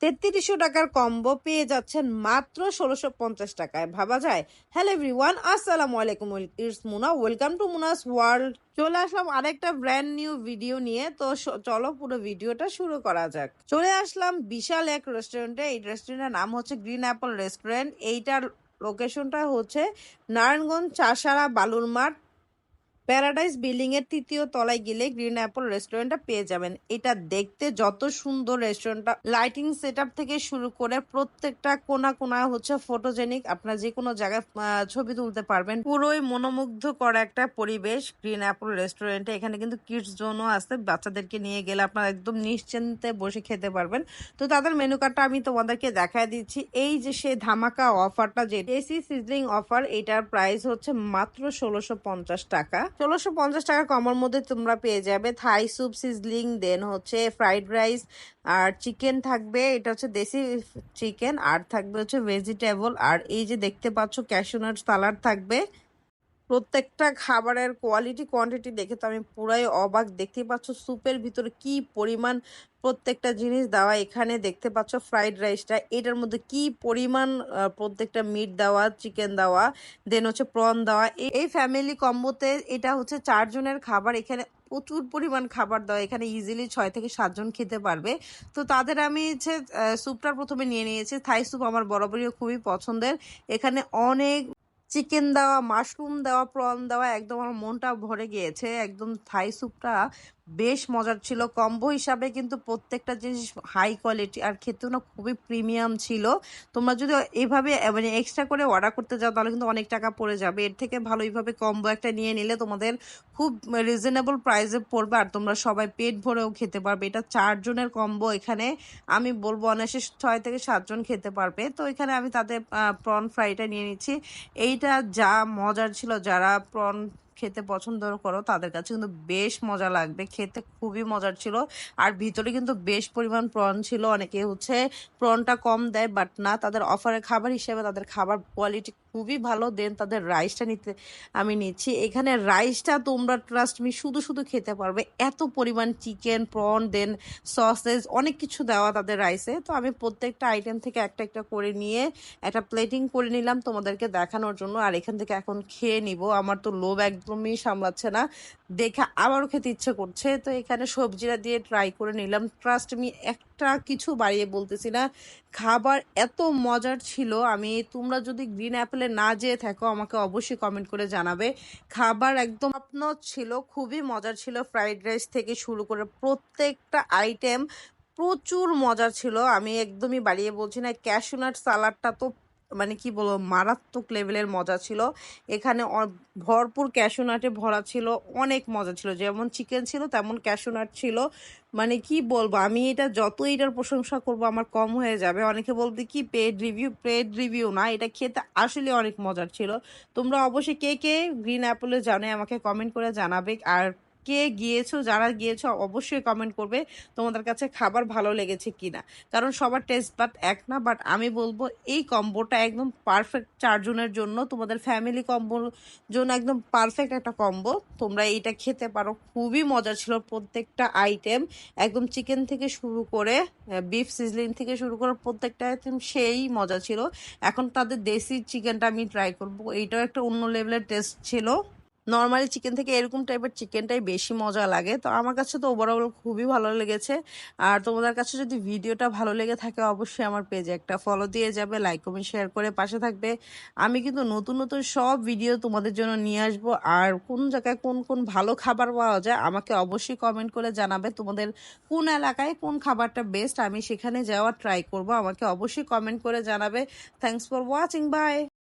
3300 টাকার কম্বো পেয়ে যাচ্ছেন মাত্র 1650 টাকায়, ভাবা যায়? হ্যালো এভরিওয়ান, আসসালামু আলাইকুম, it's Muna, welcome to Muna's world. চলে আসলাম আরেকটা ব্র্যান্ড নিউ ভিডিও নিয়ে। তো চলো পুরো ভিডিওটা শুরু করা যাক। চলে আসলাম বিশাল এক রেস্টুরেন্টে। এই রেস্টুরেন্টের নাম হচ্ছে গ্রিন অ্যাপল রেস্টুরেন্ট। এইটার লোকেশনটা হচ্ছে নারায়ণগঞ্জ চাষারা বালুর মাঠ প্যারাডাইস বিল্ডিং এর 3য় তলায় গেলে গ্রিন অ্যাপল রেস্টুরেন্টটা পেয়ে যাবেন। এটা দেখতে যত সুন্দর, রেস্টুরেন্টটা লাইটিং সেটআপ থেকে শুরু করে প্রত্যেকটা কোণা কোণায় হচ্ছে ফটোজেনিক। আপনার যে কোনো জায়গায় ছবি তুলতে পারবেন। পুরোই মনোমুগ্ধ করা একটা পরিবেশ গ্রিন অ্যাপল রেস্টুরেন্টে। এখানে কিন্তু কিডস জোনও আছে, বাচ্চাদেরকে নিয়ে গেলে আপনারা একদম নিশ্চিন্তে বসে খেতে পারবেন। তো তাদের মেনু কার্ডটা আমি তোমাদেরকে দেখায় দিচ্ছি। এই যে সেই ধামাকা অফারটা, যে এসি সিজলিং অফার, এটার প্রাইস হচ্ছে মাত্র 1650 টাকা। 1650 টাকা কমের মধ্যে তোমরা পেয়ে যাবে থাই স্যুপ সিজলিং, দেন হচ্ছে ফ্রাইড রাইস আর চিকেন থাকবে। এটা হচ্ছে দেশি চিকেন, আর থাকবে হচ্ছে ভেজিটেবল, আর এই যে দেখতে পাচ্ছ ক্যাশিউ সালাড থাকবে। প্রত্যেকটা খাবারের কোয়ালিটি কোয়ান্টিটি দেখে তো আমি পুরাই অবাক। দেখতে পাচ্ছ স্যুপের ভিতরে কি পরিমাণ প্রত্যেকটা জিনিস দেওয়া। এখানে দেখতে পাচ্ছ ফ্রাইড রাইসটা, এটার মধ্যে কি পরিমাণ প্রত্যেকটা মিট দেওয়া, চিকেন দেওয়া, দেন হচ্ছে প্রন দেওয়া। এই ফ্যামিলি কম্বোতে এটা হচ্ছে 4 জনের খাবার। এখানে প্রচুর পরিমাণ খাবার দেওয়া, এখানে ইজিলি 6 থেকে 7 জন খেতে পারবে। তো তাদের আমি হচ্ছে স্যুপটা প্রথমে নিয়ে নিয়েছি। থাই স্যুপ আমার বরাবরই খুবই পছন্দের। এখানে অনেক চিকেন দেওয়া, মাশরুম দেওয়া, প্রন দেওয়া, একদম আমার মনটা ভরে গিয়েছে। একদম থাই স্যুপটা বেশ মজার ছিল। কম্বো হিসাবে কিন্তু প্রত্যেকটা জিনিস হাই কোয়ালিটি আর খেতেও না খুবই প্রিমিয়াম ছিল। তোমরা যদি এইভাবে মানে এক্সট্রা করে অর্ডার করতে যাও তাহলে কিন্তু অনেক টাকা পড়ে যাবে। এর থেকে ভালো এইভাবে কম্বো একটা নিয়ে নিলে তোমাদের খুব রিজনেবল প্রাইসে পড়বে, আর তোমরা সবাই পেট ভরেও খেতে পারবে। এটা 4 জনের কম্বো। এখানে আমি বলবো অনায়াসে 6 থেকে 7 জন খেতে পারবে। তো এখানে আমি তাদের প্রন ফ্রাইটা নিয়ে নিচ্ছি। এইটা যা মজার ছিল, যারা প্রন খেতে পছন্দ করো তাদের কাছে কিন্তু বেশ মজা লাগবে। খেতে খুবই মজার ছিল, আর ভিতরে কিন্তু বেশ পরিমাণ প্রন ছিল। অনেকে হচ্ছে প্রনটা কম দেয়, বাট না, তাদের অফারের খাবার হিসেবে তাদের খাবার কোয়ালিটি খুবই ভালো। দেন তাদের রাইসটা আমি নিচ্ছি। এখানে রাইসটা তোমরা ট্রাস্ট মি শুধু শুধু খেতে পারবে, এত পরিমাণ চিকেন, প্রন, দেন সসেজ, অনেক কিছু দেওয়া তাদের রাইসে। তো আমি প্রত্যেকটা আইটেম থেকে একটা একটা করে নিয়ে একটা প্লেটিং করে নিলাম তোমাদেরকে দেখানোর জন্য। আর এখান থেকে এখন খেয়ে নিব। আমার তো লোভ একদমই সামলাচ্ছে না, দেখে আবারও খেতে ইচ্ছে করছে। তো এখানে সবজিটা দিয়ে ট্রাই করে নিলাম। ট্রাস্ট আমি একটা কিছু বাড়িয়ে বলতেছি না, খাবার এত মজার ছিল। তোমরা যদি গ্রিন অ্যাপেলে না যেয়ে থাকো আমাকে অবশ্যই কমেন্ট করে জানাবে। খাবার একদম টপ-নচ ছিল, খুবই মজার ছিল। ফ্রাইড রাইস থেকে শুরু করে প্রত্যেকটা আইটেম প্রচুর মজা ছিল। আমি একদমই বাড়িয়ে বলছি না। ক্যাশিউ নাট সালাডটা তো মানে কি বলবো, মারাত্মক লেভেলের মজা ছিল। এখানে ভরপুর ক্যাশিউ নাটে ভরা ছিল, অনেক মজা ছিল। যেমন চিকেন ছিল তেমন ক্যাশিউ নাট ছিল। মানে কি বলবো, আমি এটা যতই এটার প্রশংসা করব আমার কম হয়ে যাবে। অনেকে বলতে কি পেড রিভিউ না, এটা খেতে আসলে অনেক মজার ছিল। তোমরা অবশ্যই কে কে গ্রিন অ্যাপলে জানে আমাকে কমেন্ট করে জানাবে। আর কে গিয়েছো, যারা গিয়েছো অবশ্যই কমেন্ট করবে তোমাদের কাছে খাবার ভালো লেগেছে কিনা। কারণ সবার টেস্ট বাট এক না, বাট আমি বলবো এই কম্বোটা একদম পারফেক্ট 4 জনের জন্য। তোমাদের ফ্যামিলি কম্বোর জন্য একদম পারফেক্ট একটা কম্বো। তোমরা এইটা খেতে পারো, খুবই মজা ছিল। প্রত্যেকটা আইটেম একদম চিকেন থেকে শুরু করে বিফ সিজলিং থেকে শুরু করে প্রত্যেকটা আইটেম সেই মজা ছিল। এখন তাদের দেশি চিকেনটা আমি ট্রাই করবো, এইটাও একটা অন্য লেভেলের টেস্ট ছিল। নর্মালি চিকেন থেকে এরকম টাইপের চিকেনটাই বেশি মজা লাগে। তো আমার কাছে তো ওভারঅল খুবই ভালো লেগেছে। আর তোমাদের কাছে যদি ভিডিওটা ভালো লেগে থাকে অবশ্যই আমার পেজে একটা ফলো দিয়ে যাবে, লাইক কমেন্ট শেয়ার করে পাশে থাকবে। আমি কিন্তু নতুন নতুন সব ভিডিও তোমাদের জন্য নিয়ে আসবো। আর কোন জায়গায় কোন কোন ভালো খাবার পাওয়া যায় আমাকে অবশ্যই কমেন্ট করে জানাবে। তোমাদের কোন এলাকায় কোন খাবারটা বেস্ট, আমি সেখানে যাওয়ার ট্রাই করব। আমাকে অবশ্যই কমেন্ট করে জানাবে। Thanks for watching, by.